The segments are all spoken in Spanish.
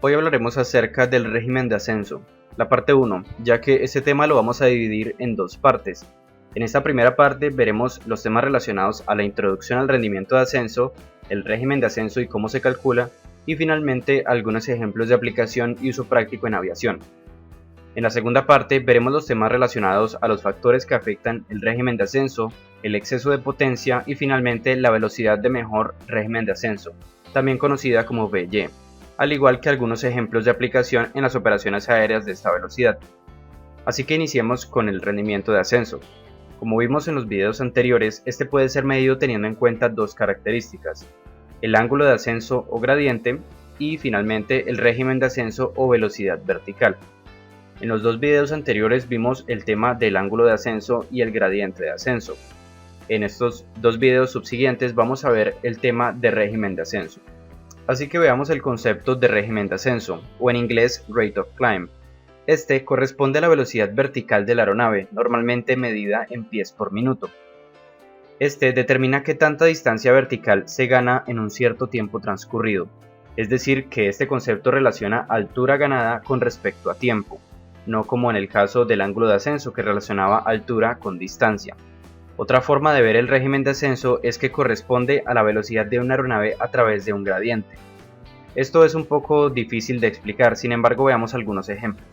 Hoy hablaremos acerca del régimen de ascenso, la parte 1, ya que este tema lo vamos a dividir en dos partes. En esta primera parte veremos los temas relacionados a la introducción al rendimiento de ascenso, el régimen de ascenso y cómo se calcula, y finalmente algunos ejemplos de aplicación y uso práctico en aviación. En la segunda parte veremos los temas relacionados a los factores que afectan el régimen de ascenso, el exceso de potencia y finalmente la velocidad de mejor régimen de ascenso, también conocida como VY, al igual que algunos ejemplos de aplicación en las operaciones aéreas de esta velocidad. Así que iniciemos con el rendimiento de ascenso. Como vimos en los videos anteriores, este puede ser medido teniendo en cuenta dos características: el ángulo de ascenso o gradiente y finalmente el régimen de ascenso o velocidad vertical. En los dos videos anteriores vimos el tema del ángulo de ascenso y el gradiente de ascenso. En estos dos videos subsiguientes vamos a ver el tema de régimen de ascenso. Así que veamos el concepto de régimen de ascenso, o en inglés rate of climb. Este corresponde a la velocidad vertical de la aeronave, normalmente medida en pies por minuto. Este determina qué tanta distancia vertical se gana en un cierto tiempo transcurrido, es decir, que este concepto relaciona altura ganada con respecto a tiempo, no como en el caso del ángulo de ascenso que relacionaba altura con distancia. Otra forma de ver el régimen de ascenso es que corresponde a la velocidad de una aeronave a través de un gradiente. Esto es un poco difícil de explicar, sin embargo veamos algunos ejemplos.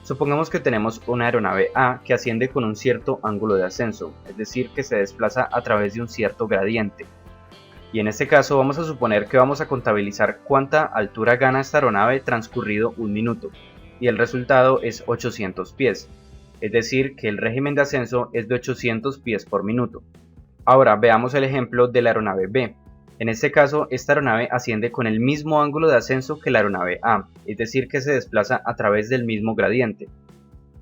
Supongamos que tenemos una aeronave A que asciende con un cierto ángulo de ascenso, es decir, que se desplaza a través de un cierto gradiente. Y en este caso vamos a suponer que vamos a contabilizar cuánta altura gana esta aeronave transcurrido un minuto, y el resultado es 800 pies. Es decir, que el régimen de ascenso es de 800 pies por minuto. Ahora veamos el ejemplo de la aeronave B. En este caso, esta aeronave asciende con el mismo ángulo de ascenso que la aeronave A, es decir, que se desplaza a través del mismo gradiente.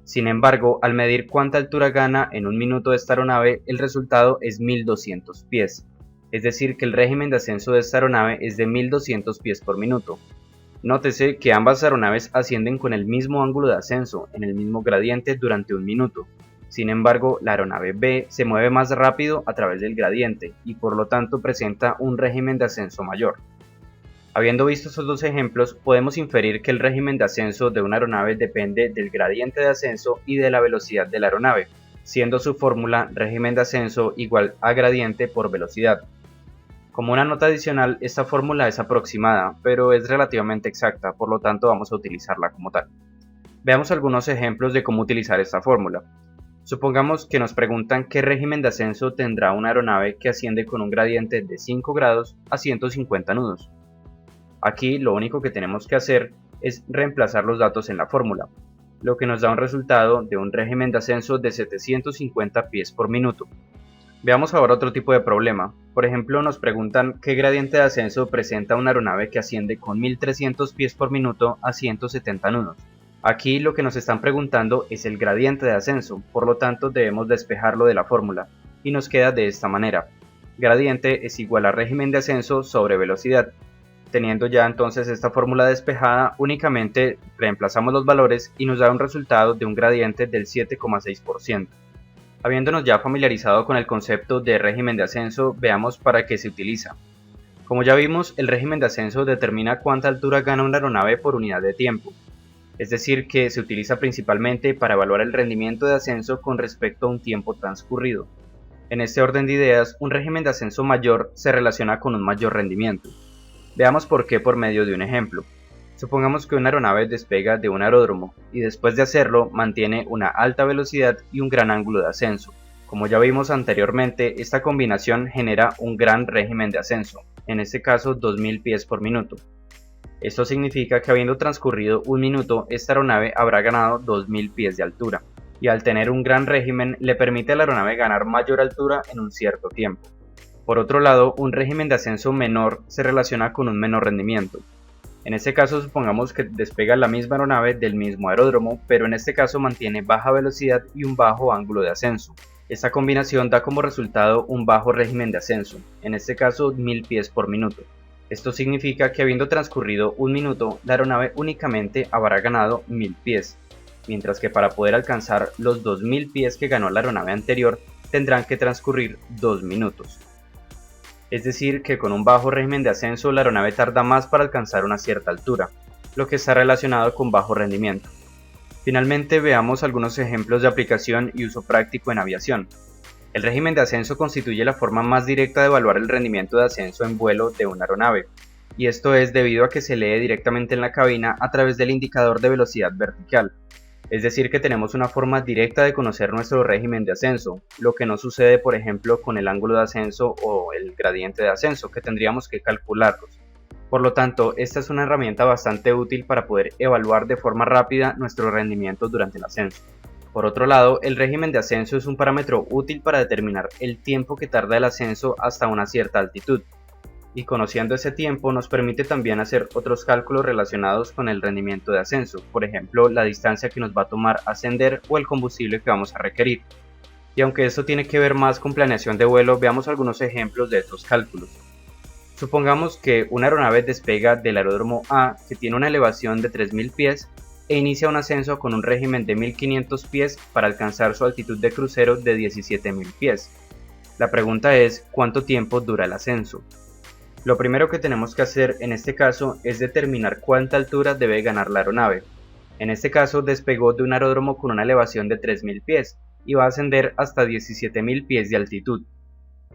Sin embargo, al medir cuánta altura gana en un minuto esta aeronave, el resultado es 1200 pies. Es decir, que el régimen de ascenso de esta aeronave es de 1200 pies por minuto. Nótese que ambas aeronaves ascienden con el mismo ángulo de ascenso, en el mismo gradiente durante un minuto. Sin embargo, la aeronave B se mueve más rápido a través del gradiente y por lo tanto presenta un régimen de ascenso mayor. Habiendo visto estos dos ejemplos, podemos inferir que el régimen de ascenso de una aeronave depende del gradiente de ascenso y de la velocidad de la aeronave, siendo su fórmula régimen de ascenso igual a gradiente por velocidad. Como una nota adicional, esta fórmula es aproximada, pero es relativamente exacta, por lo tanto vamos a utilizarla como tal. Veamos algunos ejemplos de cómo utilizar esta fórmula. Supongamos que nos preguntan qué régimen de ascenso tendrá una aeronave que asciende con un gradiente de 5 grados a 150 nudos. Aquí lo único que tenemos que hacer es reemplazar los datos en la fórmula, lo que nos da un resultado de un régimen de ascenso de 750 pies por minuto. Veamos ahora otro tipo de problema. Por ejemplo, nos preguntan qué gradiente de ascenso presenta una aeronave que asciende con 1300 pies por minuto a 170 nudos. Aquí lo que nos están preguntando es el gradiente de ascenso, por lo tanto debemos despejarlo de la fórmula, y nos queda de esta manera. Gradiente es igual a régimen de ascenso sobre velocidad. Teniendo ya entonces esta fórmula despejada, únicamente reemplazamos los valores y nos da un resultado de un gradiente del 7,6%. Habiéndonos ya familiarizado con el concepto de régimen de ascenso, veamos para qué se utiliza. Como ya vimos, el régimen de ascenso determina cuánta altura gana una aeronave por unidad de tiempo. Es decir, que se utiliza principalmente para evaluar el rendimiento de ascenso con respecto a un tiempo transcurrido. En este orden de ideas, un régimen de ascenso mayor se relaciona con un mayor rendimiento. Veamos por qué por medio de un ejemplo. Supongamos que una aeronave despega de un aeródromo y después de hacerlo mantiene una alta velocidad y un gran ángulo de ascenso. Como ya vimos anteriormente, esta combinación genera un gran régimen de ascenso, en este caso 2000 pies por minuto. Esto significa que habiendo transcurrido un minuto, esta aeronave habrá ganado 2000 pies de altura, y al tener un gran régimen le permite a la aeronave ganar mayor altura en un cierto tiempo. Por otro lado, un régimen de ascenso menor se relaciona con un menor rendimiento. En este caso supongamos que despega la misma aeronave del mismo aeródromo, pero en este caso mantiene baja velocidad y un bajo ángulo de ascenso. Esta combinación da como resultado un bajo régimen de ascenso, en este caso 1000 pies por minuto. Esto significa que habiendo transcurrido un minuto, la aeronave únicamente habrá ganado 1000 pies, mientras que para poder alcanzar los 2000 pies que ganó la aeronave anterior, tendrán que transcurrir 2 minutos. Es decir, que con un bajo régimen de ascenso la aeronave tarda más para alcanzar una cierta altura, lo que está relacionado con bajo rendimiento. Finalmente veamos algunos ejemplos de aplicación y uso práctico en aviación. El régimen de ascenso constituye la forma más directa de evaluar el rendimiento de ascenso en vuelo de una aeronave, y esto es debido a que se lee directamente en la cabina a través del indicador de velocidad vertical. Es decir, que tenemos una forma directa de conocer nuestro régimen de ascenso, lo que no sucede por ejemplo con el ángulo de ascenso o el gradiente de ascenso, que tendríamos que calcularlos. Por lo tanto, esta es una herramienta bastante útil para poder evaluar de forma rápida nuestro rendimiento durante el ascenso. Por otro lado, el régimen de ascenso es un parámetro útil para determinar el tiempo que tarda el ascenso hasta una cierta altitud, y conociendo ese tiempo nos permite también hacer otros cálculos relacionados con el rendimiento de ascenso, por ejemplo la distancia que nos va a tomar ascender o el combustible que vamos a requerir. Y aunque esto tiene que ver más con planeación de vuelo, veamos algunos ejemplos de estos cálculos. Supongamos que una aeronave despega del aeródromo A, que tiene una elevación de 3000 pies, e inicia un ascenso con un régimen de 1500 pies para alcanzar su altitud de crucero de 17000 pies. La pregunta es, ¿cuánto tiempo dura el ascenso? Lo primero que tenemos que hacer en este caso es determinar cuánta altura debe ganar la aeronave. En este caso despegó de un aeródromo con una elevación de 3000 pies y va a ascender hasta 17000 pies de altitud.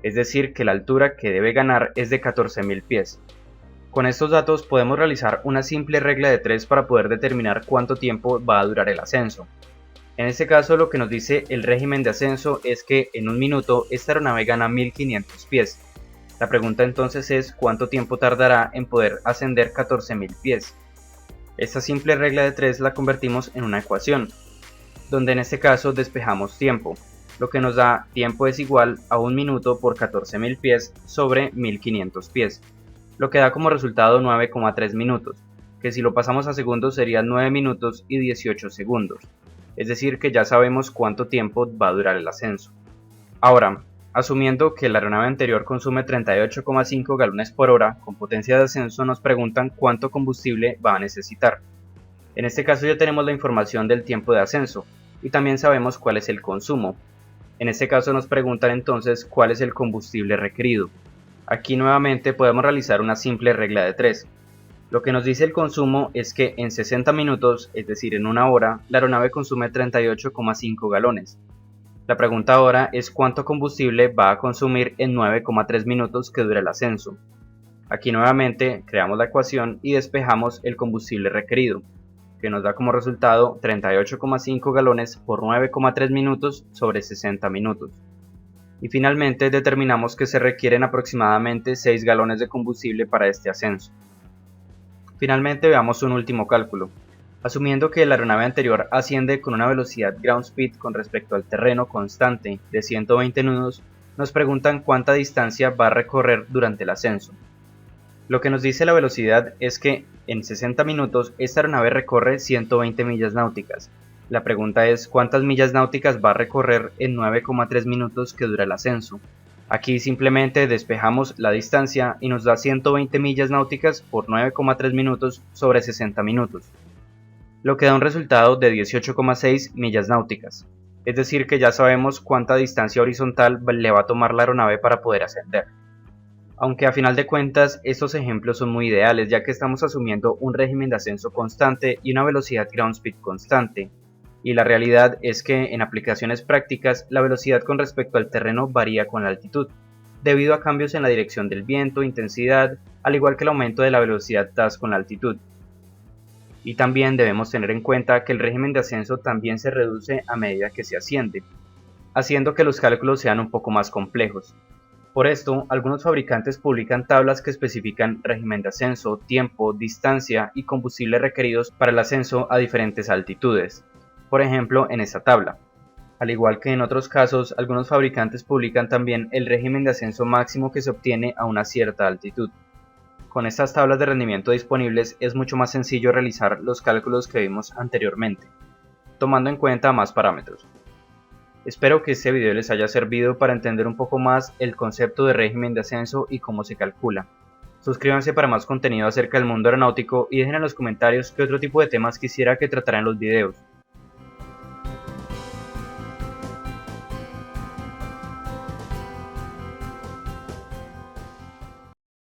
Es decir, que la altura que debe ganar es de 14000 pies. Con estos datos podemos realizar una simple regla de 3 para poder determinar cuánto tiempo va a durar el ascenso. En este caso lo que nos dice el régimen de ascenso es que en un minuto esta aeronave gana 1500 pies. La pregunta entonces es cuánto tiempo tardará en poder ascender 14000 pies. Esta simple regla de 3 la convertimos en una ecuación, donde en este caso despejamos tiempo, lo que nos da tiempo es igual a 1 minuto por 14000 pies sobre 1500 pies, lo que da como resultado 9,3 minutos, que si lo pasamos a segundos serían 9 minutos y 18 segundos, es decir que ya sabemos cuánto tiempo va a durar el ascenso. Ahora, asumiendo que la aeronave anterior consume 38,5 galones por hora con potencia de ascenso, nos preguntan cuánto combustible va a necesitar. En este caso ya tenemos la información del tiempo de ascenso y también sabemos cuál es el consumo. En este caso nos preguntan entonces cuál es el combustible requerido. Aquí nuevamente podemos realizar una simple regla de 3. Lo que nos dice el consumo es que en 60 minutos, es decir en una hora, la aeronave consume 38,5 galones. La pregunta ahora es cuánto combustible va a consumir en 9,3 minutos que dura el ascenso. Aquí nuevamente creamos la ecuación y despejamos el combustible requerido, que nos da como resultado 38,5 galones por 9,3 minutos sobre 60 minutos. Y finalmente determinamos que se requieren aproximadamente 6 galones de combustible para este ascenso. Finalmente veamos un último cálculo. Asumiendo que la aeronave anterior asciende con una velocidad ground speed con respecto al terreno constante de 120 nudos, nos preguntan cuánta distancia va a recorrer durante el ascenso. Lo que nos dice la velocidad es que en 60 minutos esta aeronave recorre 120 millas náuticas. La pregunta es cuántas millas náuticas va a recorrer en 9,3 minutos que dura el ascenso. Aquí simplemente despejamos la distancia y nos da 120 millas náuticas por 9,3 minutos sobre 60 minutos. Lo que da un resultado de 18,6 millas náuticas, es decir que ya sabemos cuánta distancia horizontal le va a tomar la aeronave para poder ascender. Aunque a final de cuentas estos ejemplos son muy ideales ya que estamos asumiendo un régimen de ascenso constante y una velocidad ground speed constante, y la realidad es que en aplicaciones prácticas la velocidad con respecto al terreno varía con la altitud, debido a cambios en la dirección del viento, intensidad, al igual que el aumento de la velocidad TAS con la altitud. Y también debemos tener en cuenta que el régimen de ascenso también se reduce a medida que se asciende, haciendo que los cálculos sean un poco más complejos. Por esto, algunos fabricantes publican tablas que especifican régimen de ascenso, tiempo, distancia y combustible requeridos para el ascenso a diferentes altitudes. Por ejemplo, en esta tabla. Al igual que en otros casos, algunos fabricantes publican también el régimen de ascenso máximo que se obtiene a una cierta altitud. Con estas tablas de rendimiento disponibles es mucho más sencillo realizar los cálculos que vimos anteriormente, tomando en cuenta más parámetros. Espero que este video les haya servido para entender un poco más el concepto de régimen de ascenso y cómo se calcula. Suscríbanse para más contenido acerca del mundo aeronáutico y dejen en los comentarios qué otro tipo de temas quisiera que tratara en los videos.